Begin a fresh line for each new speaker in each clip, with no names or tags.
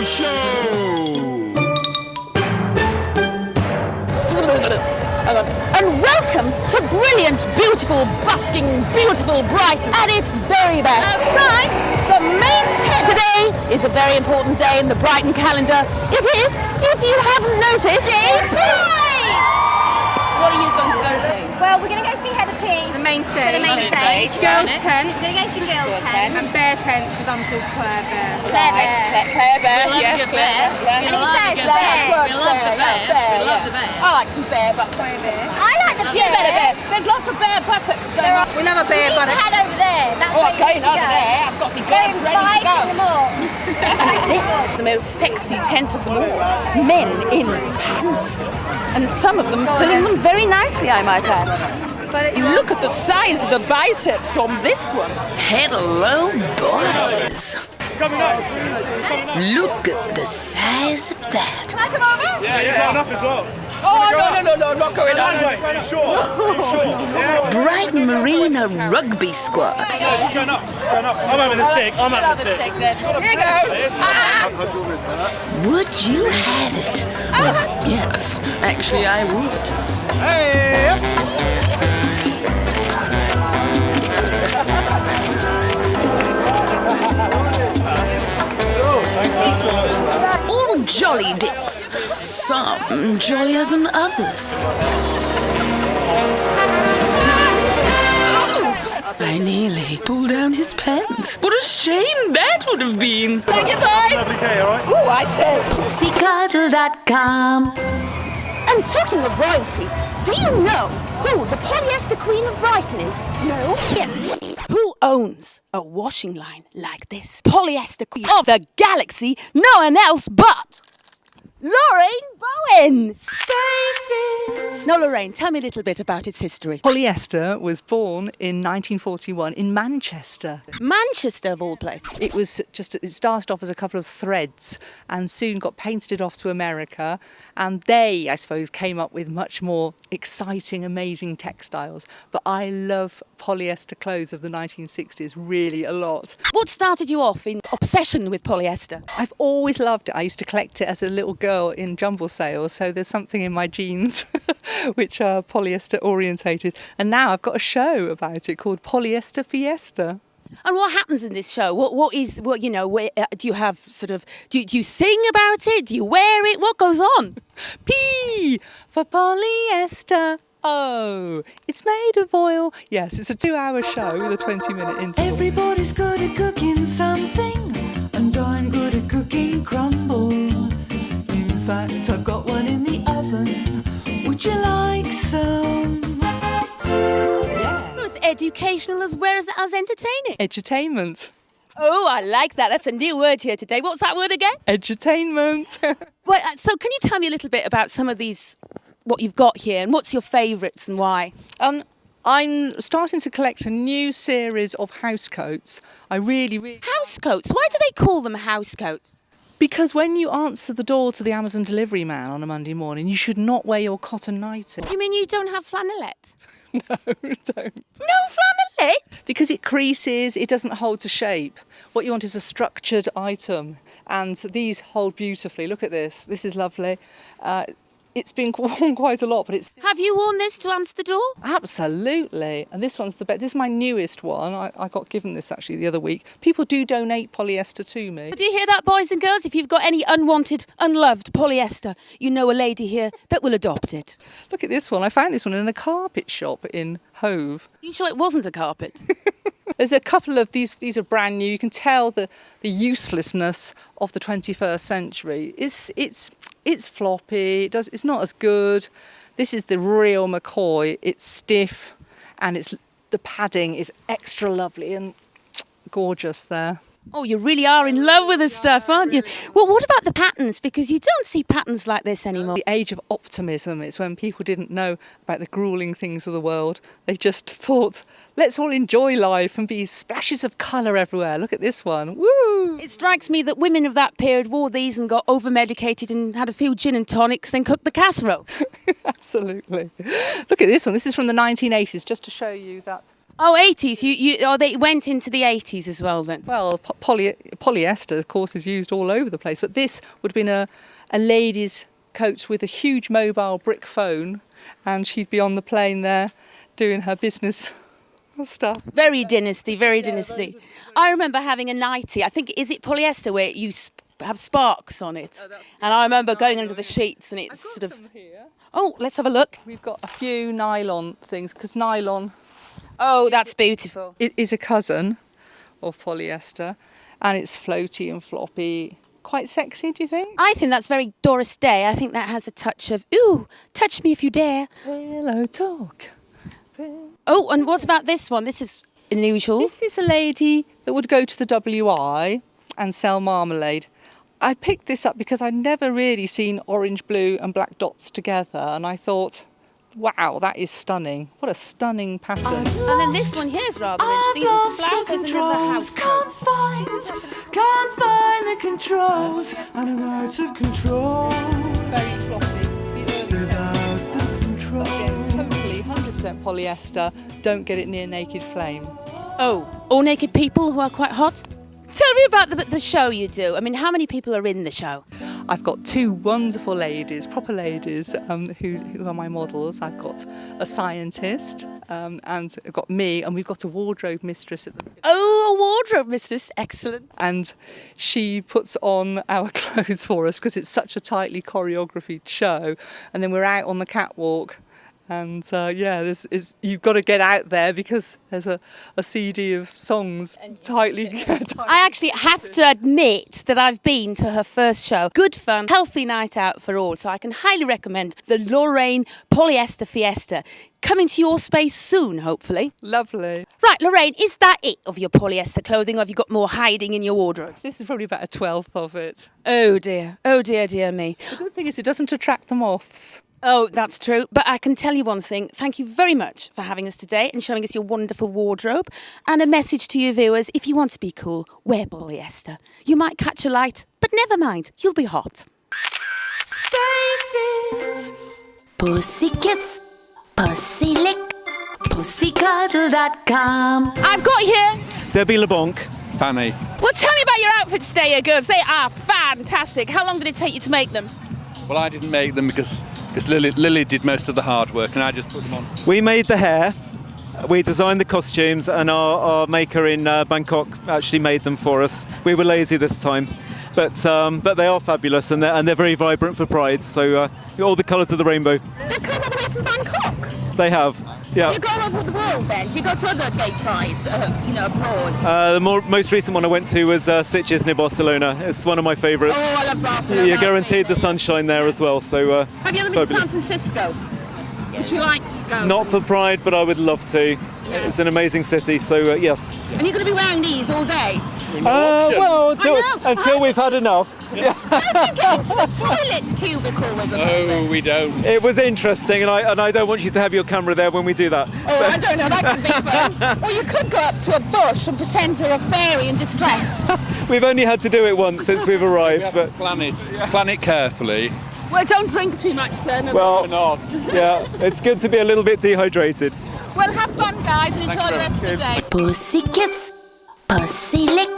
Show!
And welcome to brilliant, beautiful, busking, beautiful Brighton at its very best. Outside the main tent. Today is a very important day in the Brighton calendar. It is, if you haven't noticed, EP1! What are you going to go see?
Well, we're going to go see Heather P.
The main stage.
The main stage.
Girls' tent.
We're going to go to the girls' tent.
And Bear tent, because I'm called Claire Bear.
Claire Bear.
Claire Bear,
yes, Claire Bear.
And it says Bear.
We love the bear. I like some bear buttocks.
I like the
Yeah,
bear.
bear. There's lots of bear buttocks going on.
We love a bear
We need to
buttock.
head over there. That's
Oh,
where
I'm
you
going
need to
over
go.
there. I've got my
Go
gloves ready to
inviting
go.
them all.
And this is the most sexy tent of them all. Men in pants. And some of them filling them very nicely, I might add. You look at the size of the biceps on this one.
Hello, boys. Look at the size of that.
Can I come over?
Yeah, going up as well.
Oh, no, not going on.
Are you sure? Yeah.
Brighton Marina Rugby Squad.
Yeah, going up. I'm having the stick. I'm having the stick.
Here it goes.
Would you have it? Well, yes, actually I would.
Hey!
All jolly dicks. Some jollier than others. Oh, I nearly pulled down his pants. What a shame that would have been.
Thank you, boys.
Lovely day, all right?
Ooh, I said.
Pussycuddle.com.
And talking of royalty, do you know who the polyester queen of Brighton is? No? Yes. Who owns a washing line like this? Polyester queen of the galaxy, no one else but Loraine Bowen. Spaces. Now, Loraine, tell me a little bit about its history.
Polyester was born in 1941 in Manchester.
Manchester, of all places.
It started off as a couple of threads and soon got painted off to America. And they, I suppose, came up with much more exciting, amazing textiles. But I love polyester clothes of the 1960s really a lot.
What started you off in obsession with polyester?
I've always loved it. I used to collect it as a little girl in jumble sales, so there's something in my genes which are polyester orientated. And now I've got a show about it called Polyester Fiesta.
And what happens in this show? Do you have sort of, do you sing about it? Do you wear it? What goes on?
P for polyester. Oh, it's made of oil. Yes, it's a 2-hour show with a 20-minute interval.
Everybody's good at cooking something, and I'm good at cooking crumble. In fact, I've got one in the oven. Would you like some?
So it's educational as well as entertaining.
Edutainment.
Oh, I like that. That's a new word here today. What's that word again?
Edutainment.
Well, so can you tell me a little bit about some of these, what you've got here, and what's your favourites and why?
I'm starting to collect a new series of housecoats. I really...
Housecoats? Why do they call them housecoats?
Because when you answer the door to the Amazon delivery man on a Monday morning, you should not wear your cotton nightie.
You mean you don't have flannelette?
No, don't.
No flannelette?
Because it creases, it doesn't hold to shape. What you want is a structured item. And these hold beautifully. Look at this. This is lovely. It's been worn quite a lot, but it's...
Have you worn this to answer the door?
Absolutely. And this one's the best. This is my newest one. I got given this actually the other week. People do donate polyester to me.
Do you hear that, boys and girls? If you've got any unwanted, unloved polyester, you know a lady here that will adopt it.
Look at this one. I found this one in a carpet shop in Hove.
You sure it wasn't a carpet?
There's a couple of these are brand new. You can tell the uselessness of the 21st century. It's floppy. It's not as good. This is the real McCoy. It's stiff, and the padding is extra lovely and gorgeous there.
Oh, you really are in love with the stuff, aren't you? Well, what about the patterns? Because you don't see patterns like this anymore.
The age of optimism, it's when people didn't know about the gruelling things of the world. They just thought, let's all enjoy life and be splashes of colour everywhere. Look at this one. Woo!
It strikes me that women of that period wore these and got over-medicated and had a few gin and tonics, then cooked the casserole.
Absolutely. Look at this one. This is from the 1980s, just to show you that
Oh, 80s. They went into the 80s as well then.
Well, polyester, of course, is used all over the place, but this would have been a lady's coat with a huge mobile brick phone, and she'd be on the plane there doing her business stuff.
Very dynasty, very dynasty. I remember having a nightie. I think, is it polyester where you have sparks on it? And I remember going under the sheets and it's sort of... Oh, let's have a look.
We've got a few nylon things, because nylon...
Oh, that's beautiful.
It is a cousin of polyester, and it's floaty and floppy. Quite sexy, do you think?
I think that's very Doris Day. I think that has a touch of, ooh, touch me if you dare.
Pillow talk.
Oh, and what about this one? This is unusual.
This is a lady that would go to the WI and sell marmalade. I picked this up because I'd never really seen orange, blue and black dots together, and I thought, wow, that is stunning. What a stunning pattern.
And then this one here is rather interesting. These are some blouses and then the house
Can't find the controls, and I'm out of control.
Very floppy.
Without the control.
Again, totally 100% polyester. Don't get it near naked flame.
Oh, all naked people who are quite hot? Tell me about the show you do. I mean, how many people are in the show?
I've got two wonderful ladies, proper ladies, who are my models. I've got a scientist, and I've got me, and we've got a wardrobe mistress at the beginning.
Oh, a wardrobe mistress, excellent.
And she puts on our clothes for us because it's such a tightly choreographed show. And then we're out on the catwalk. And you've got to get out there because there's a CD of songs tightly.
I actually have to admit that I've been to her first show. Good fun, healthy night out for all. So I can highly recommend the Loraine Polyester Fiesta. Coming to your space soon, hopefully.
Lovely.
Right, Loraine, is that it of your polyester clothing, or have you got more hiding in your wardrobe?
This is probably about a 12th of it.
Oh dear, dear me.
The good thing is it doesn't attract the moths.
Oh, that's true. But I can tell you one thing. Thank you very much for having us today and showing us your wonderful wardrobe. And a message to your viewers, if you want to be cool, wear polyester. You might catch a light, but never mind, you'll be hot.
Spaces.
Pussy kiss, pussy lick, pussycuddle.com.
I've got here...
Debbie LeBonc.
Fanny.
Well, tell me about your outfits today, girls. They are fantastic. How long did it take you to make them?
Well, I didn't make them because Lily did most of the hard work and I just put them on.
We made the hair, we designed the costumes, and our maker in Bangkok actually made them for us. We were lazy this time, but they are fabulous, and they're very vibrant for Pride. So all the colours of the rainbow.
They've come all the way from Bangkok.
They have, yeah.
You go all over the world then? Do you go to other gay prides, abroad?
The most recent one I went to was Sitges near Barcelona. It's one of my favourites.
Oh, I love Barcelona.
You're guaranteed the sunshine there as well. So
have you ever been to San Francisco? Would you like to go?
Not for Pride, but I would love to. Yeah. It's an amazing city, so yes.
And you're going to be wearing these all day?
Well, until we've had enough.
Yeah. How do you get into the toilet cubicle with them?
No, we don't.
It was interesting, and I don't want you to have your camera there when we do that.
Oh, I don't know, that could be fun. Or you could go up to a bush and pretend you're a fairy in distress.
We've only had to do it once since we've arrived, but
plan it carefully.
Well, don't drink too much then.
Well, not. Yeah, it's good to be a little bit dehydrated.
Well, have fun, guys, and enjoy the rest of the day.
Pussy kiss, pussy lick,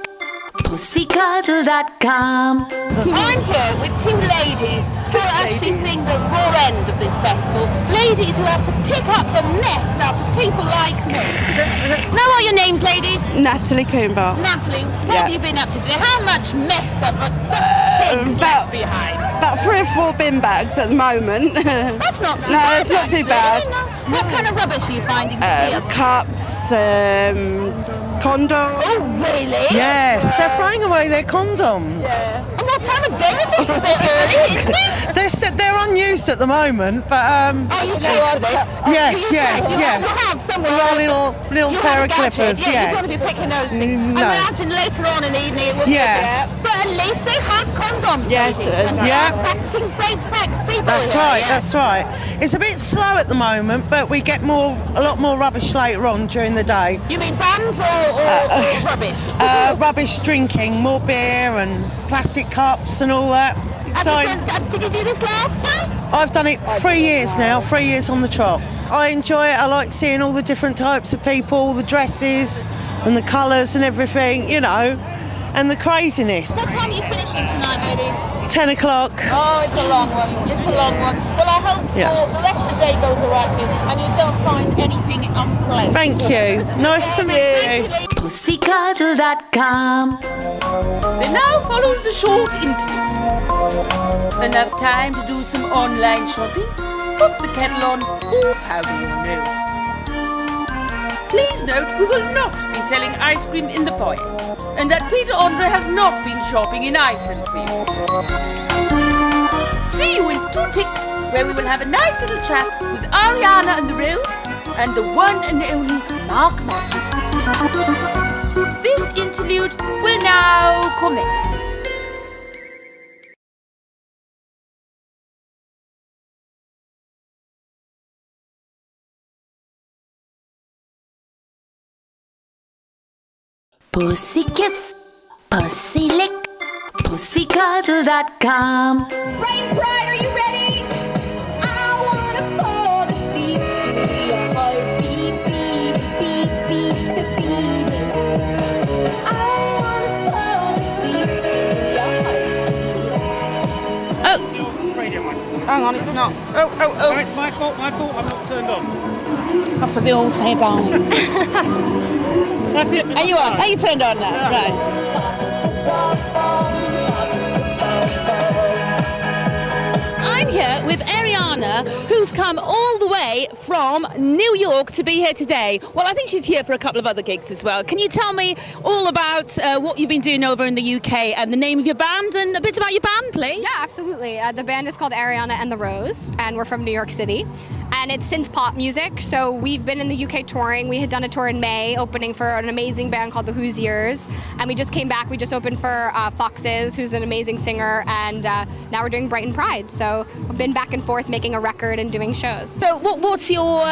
pussycuddle.com.
I'm here with two ladies who are actually seeing the raw end of this festival. Ladies who have to pick up the mess out of people like me. Now, what are your names, ladies?
Natalie Coomber.
Natalie, what have you been up to today? How much mess have the pigs left behind?
About 3 or 4 bin bags at the moment.
That's not too
No,
bad.
it's not too
actually.
bad.
What kind of rubbish are you finding here?
Cups, condoms.
Oh, really?
Yes, they're throwing away their condoms.
Yeah. And what time of day is it? It's a bit early, isn't it?
They're unused at the moment, but
Oh, you two are this?
yes.
You have somewhere.
We're all little
You
pair
have
of
a gadget,
clippers.
yeah,
Yes.
You've got to be picking those things.
No.
I imagine later on in the evening it will be but at least they have condoms.
Yes,
ladies, and
yeah.
they're practicing safe sex, people.
That's
here,
right.
yeah.
That's right. It's a bit slow at the moment, but we get a lot more rubbish later on during the day.
You mean bands or rubbish?
Rubbish drinking, more beer and plastic cups and all that.
Did you do this last time?
I've done it 3 years now, 3 years on the trot. I enjoy it. I like seeing all the different types of people, the dresses and the colours and everything, you know, and the craziness.
What time are you finishing tonight, ladies?
10 o'clock.
Oh, it's a long one. It's a long one. Well, I hope the rest of the day goes all right for you and you don't find anything unpleasant.
Thank you. Nice to meet you.
Pussycuddle.com.
There now follows a short interlude. Enough time to do some online shopping, put the kettle on, or powder your nose. Please note we will not be selling ice cream in the foyer, and that Peter Andre has not been shopping in Iceland for you. See you in 2 ticks, where we will have a nice little chat with Ariana and the Rose, and the one and only Mark Massive. This interlude will now commence.
Pussykiss, Pussylick, Pussycuddle.com.
Bright Bride, are you ready? I wanna fall asleep to your heartbeat, beat, beat, beat, beat. I wanna fall asleep to your heartbeat.
Radio mic.
Hang on, it's not. Oh.
No, it's my fault, I'm not turned on.
That's what they all say, darling.
That's it.
Are you on? Are you turned on now?
Yeah.
Right. I'm here with Ariana, who's come all the way from New York to be here today. Well, I think she's here for a couple of other gigs as well. Can you tell me all about what you've been doing over in the UK and the name of your band and a bit about your band, please?
Yeah, absolutely. The band is called Ariana and the Rose, and we're from New York City. And it's synth pop music, so we've been in the UK touring. We had done a tour in May, opening for an amazing band called the Hoosiers, and we just came back. We just opened for Foxes, who's an amazing singer, and now we're doing Brighton Pride. So we've been back and forth making a record and doing shows.
So what's your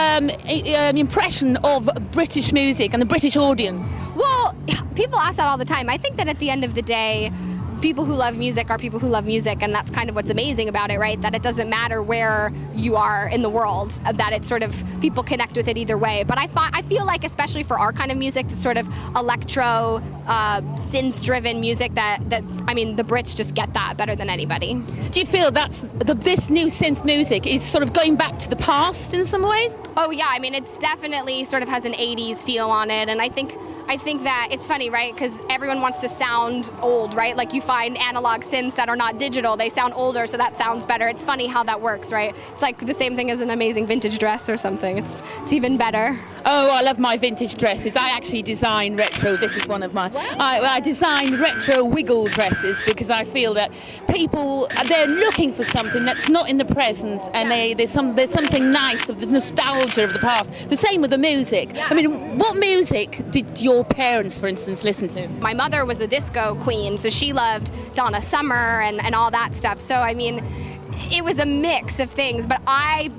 impression of British music and the British audience?
Well, people ask that all the time. I think that at the end of the day, people who love music are people who love music, and that's kind of what's amazing about it, right? That it doesn't matter where you are in the world, that it's sort of, people connect with it either way. But I feel like, especially for our kind of music, the sort of electro, synth-driven music that I mean, the Brits just get that better than anybody.
Do you feel that's this new synth music is sort of going back to the past in some ways?
Oh yeah, I mean, it's definitely sort of has an 80s feel on it, and I think that it's funny, right? Because everyone wants to sound old, right? Like you find analog synths that are not digital, they sound older, so that sounds better. It's funny how that works, right? It's like the same thing as an amazing vintage dress or something. It's even better.
Oh, I love my vintage dresses. I actually design retro. This is one of my. I design retro wiggle dresses because I feel that people, they're looking for something that's not in the present, and there's something nice of the nostalgia of the past. The same with the music.
Yeah,
I mean, what music did your parents, for instance, listen to?
My mother was a disco queen, so she loved Donna Summer and all that stuff. So I mean, it was a mix of things, but I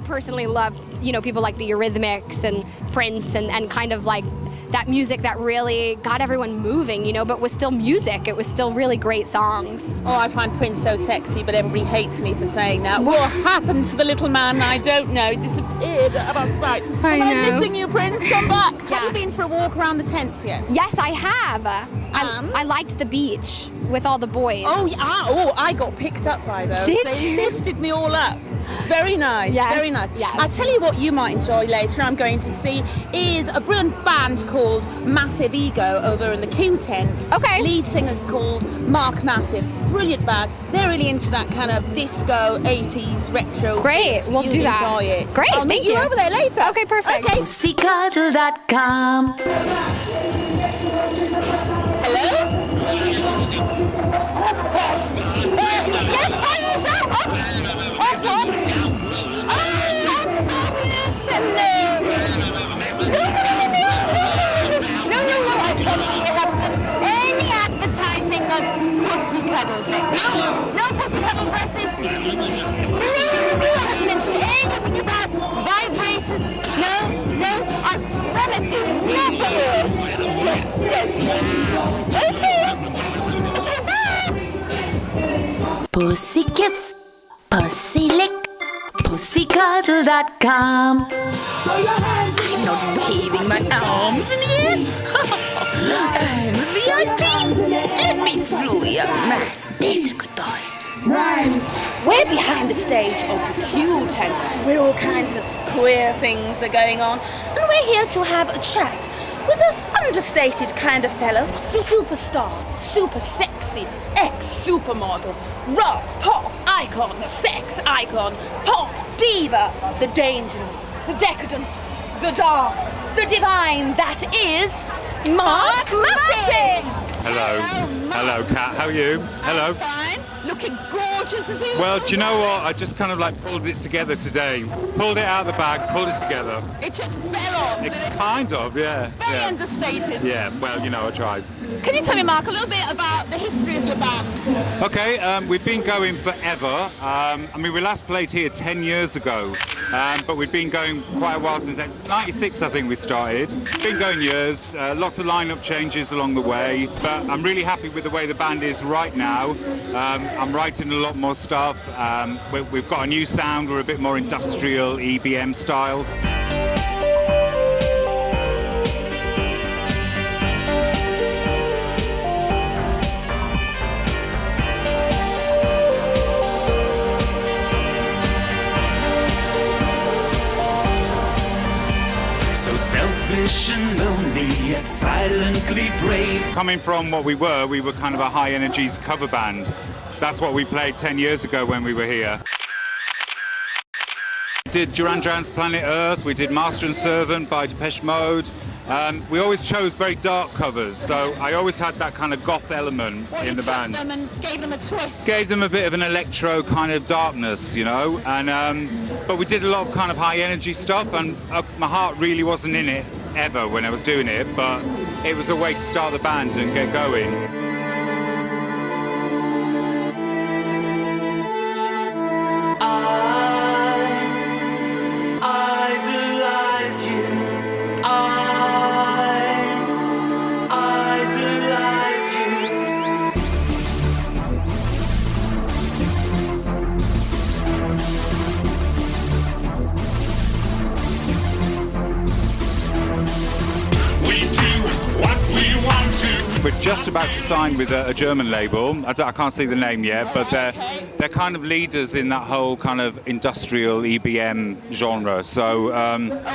personally love, people like the Eurythmics and Prince and kind of like that music that really got everyone moving, but was still music. It was still really great songs.
Oh, I find Prince so sexy, but everybody hates me for saying that. What happened to the little man? I don't know. He disappeared out of our sight.
I know.
I'm missing you, Prince. Come back.
Yeah.
Have you been for a walk around the tents yet?
Yes, I have. I liked the beach with all the boys.
Oh, yeah. I got picked up by those.
Did
They
you?
lifted me all up. Very nice.
Yes.
Very nice.
Yes.
I'll tell you what you might enjoy later. I'm going to see is a brilliant band called Massive Ego over in the Q tent.
Okay.
Lead singer's called Mark Massive. Brilliant band. They're really into that kind of disco 80s retro.
Great. We'll
You'll
do that.
Enjoy it.
Great.
I'll meet
Thank you.
over there later.
Okay, perfect.
Okay.
Pussycuddle.com.
Hello?
Yes, how is that? Off what? Oh, that's fabulous. Hello. No, I promise you haven't done any advertising of Pussycuddle dresses. No Pussycuddle dresses. No, I haven't mentioned anything about vibrators. No, I promise you, never will. Yes. Okay, bye.
Pussykiss, Pussylick, Pussycuddle.com.
I'm not waving my arms in the air. I'm a VIP. Let me through, young man. There's a good boy. We're behind the stage of the Q tent, where all kinds of queer things are going on, and we're here to have a chat with an understated kind of fellow.
Superstar, super sexy, ex-supermodel, rock, pop icon, sex icon, pop diva, the dangerous, the decadent, the dark, the divine, that is Mark Massey!
Hello, Kat. How are you? Hello.
Fine. Looking gorgeous as usual.
Well, do you know what? I just kind of like pulled it together today. Pulled it out of the bag, pulled it together.
It just fell on.
Kind of, yeah.
Very understated.
Yeah, well, you know, I tried.
Can you tell me, Mark, a little bit about the history of your band?
Okay, we've been going forever. I mean, we last played here 10 years ago, but we've been going quite a while since then. 96, I think we started. Been going years, lots of lineup changes along the way, but I'm really happy with the way the band is right now. I'm writing a lot more stuff. We've got a new sound. We're a bit more industrial, EBM style.
And lonely yet silently brave.
Coming from what we were kind of a high energies cover band. That's what we played 10 years ago when we were here. We did Duran Duran's Planet Earth, we did Master and Servant by Depeche Mode. We always chose very dark covers, so I always had that kind of goth element in the band.
Them and gave them a twist.
Gave them a bit of an electro kind of darkness, you know, and but we did a lot of kind of high energy stuff, and my heart really wasn't in it ever when I was doing it, but it was a way to start the band and get going. We're just about to sign with a German label. I can't see the name yet, but they're kind of leaders in that whole kind of industrial EBM genre. So.
Oh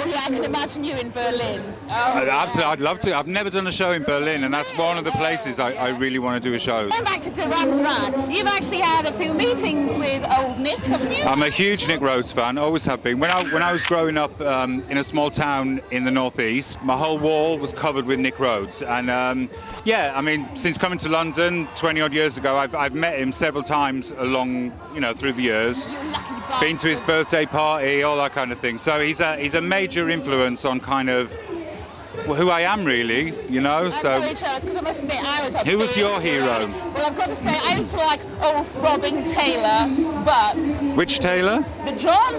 yeah, I can imagine you in Berlin.
Absolutely, I'd love to. I've never done a show in Berlin, and that's one of the places I really want to do a show.
Going back to Duran Duran, you've actually had a few meetings with old Nick, haven't you?
I'm a huge Nick Rhodes fan, always have been. When I was growing up in a small town in the northeast, my whole wall was covered with Nick Rhodes, and yeah, I mean, since coming to London 20 odd years ago, I've met him several times along, you know, through the years. Been to his birthday party, all that kind of thing. So he's a major influence on kind of who I am, really, you know. So
very jealous, because I must admit, I was a
who was your hero?
Well, I've got to say, I used to like old throbbing Taylor, but
which Taylor?
The John.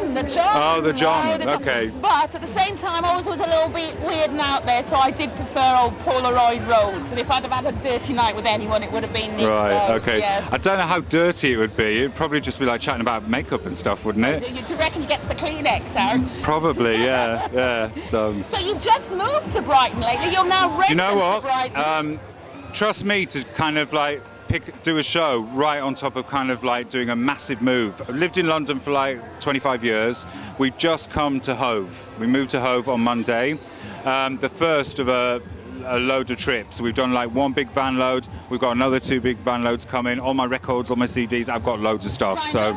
Oh, the John. Okay.
But at the same time, I always was a little bit weird and out there, so I did prefer old Polaroid Rhodes. And if I'd have had a dirty night with anyone, it would have been Nick
Right.
Rhodes,
Okay.
Yes.
I don't know how dirty it would be. It'd probably just be like chatting about makeup and stuff, wouldn't it?
Do you reckon he gets the Kleenex out?
Probably. Yeah. Yeah. So
you've just moved to Brighton lately. You're now resident.
Do you know what?
Brighton.
Trust me to kind of like do a show right on top of kind of like doing a massive move. I've lived in London for like 25 years. We've just come to Hove. We moved to Hove on Monday. The first of a load of trips. We've done like one big van load. We've got another 2 big van loads coming. All my records, all my CDs. I've got loads of stuff. So.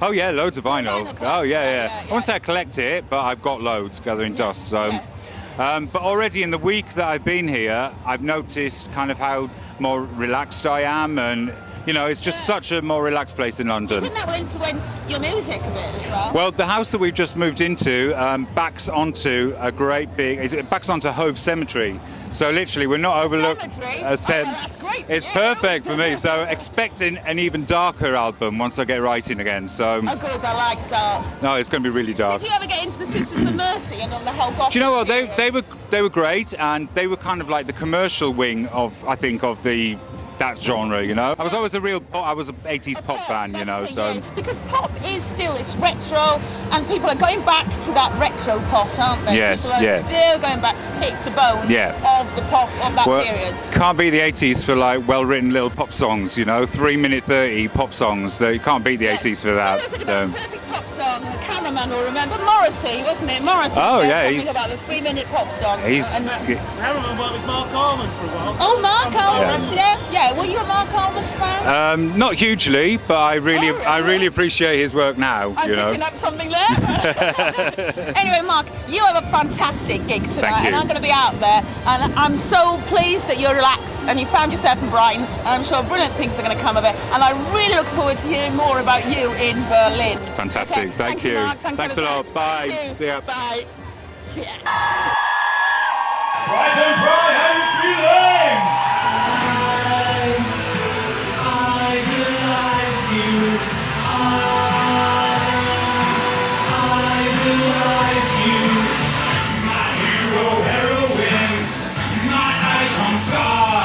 Oh yeah, loads of vinyl. Oh yeah. I won't say I collect it, but I've got loads gathering dust. So. Yes. But already in the week that I've been here, I've noticed kind of how more relaxed I am, and you know, it's just such a more relaxed place in London.
Do you think that will influence your music a bit as well?
Well, the house that we've just moved into backs onto it backs onto Hove Cemetery. So literally, we're not overlooked.
That's great.
It's perfect for me. So expect an even darker album once I get writing again. So.
Oh, good. I like dark.
No, it's going to be really dark.
Did you ever get into the Sisters of Mercy and on the whole gospel?
Do you know what? They were great, and they were kind of like the commercial wing of the that genre, you know. I was always a 80s pop fan, you know. So
because pop is still, it's retro, and people are going back to that retro pop, aren't they?
Yes,
people are
yeah.
still going back to pick the bones of the pop of that period.
Can't beat the 80s for like well-written little pop songs, you know, 3-minute 30 pop songs. You can't beat the 80s for that.
What was it about the perfect pop song? The cameraman will remember Morrissey, wasn't it? Morrissey said something about the 3-minute pop song.
Cameraman worked with Mark Almond for a while.
Oh, Mark Almond, yes, yeah. Were you a Mark Almond fan?
Not hugely, but I really appreciate his work now.
I'm picking up something there. Anyway, Mark, you have a fantastic gig tonight, and I'm going to be out there, and I'm so pleased that you're relaxed and you found yourself in Brighton, and I'm sure brilliant things are going to come of it, and I really look forward to hearing more about you in Berlin.
Fantastic,
Okay,
thank you.
Mark.
Thanks a lot. Bye. See ya.
Bye.
Brighton, how you feeling?
I realize you. I realize you. My hero, heroine, my icon star.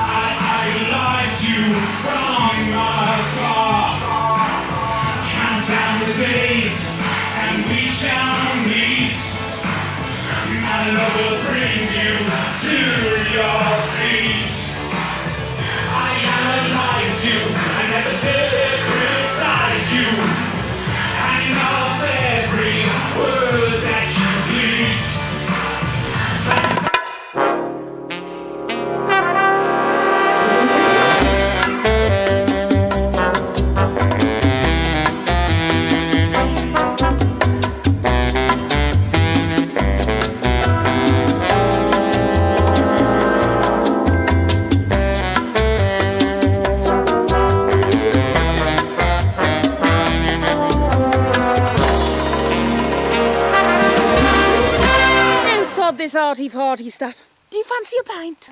I idolize you from afar. Count down the days, and we shall meet. My love will bring you to your feet. I analyze you, I never did criticize you. I know every word that you bleed.
This arty party stuff. Do you fancy a pint?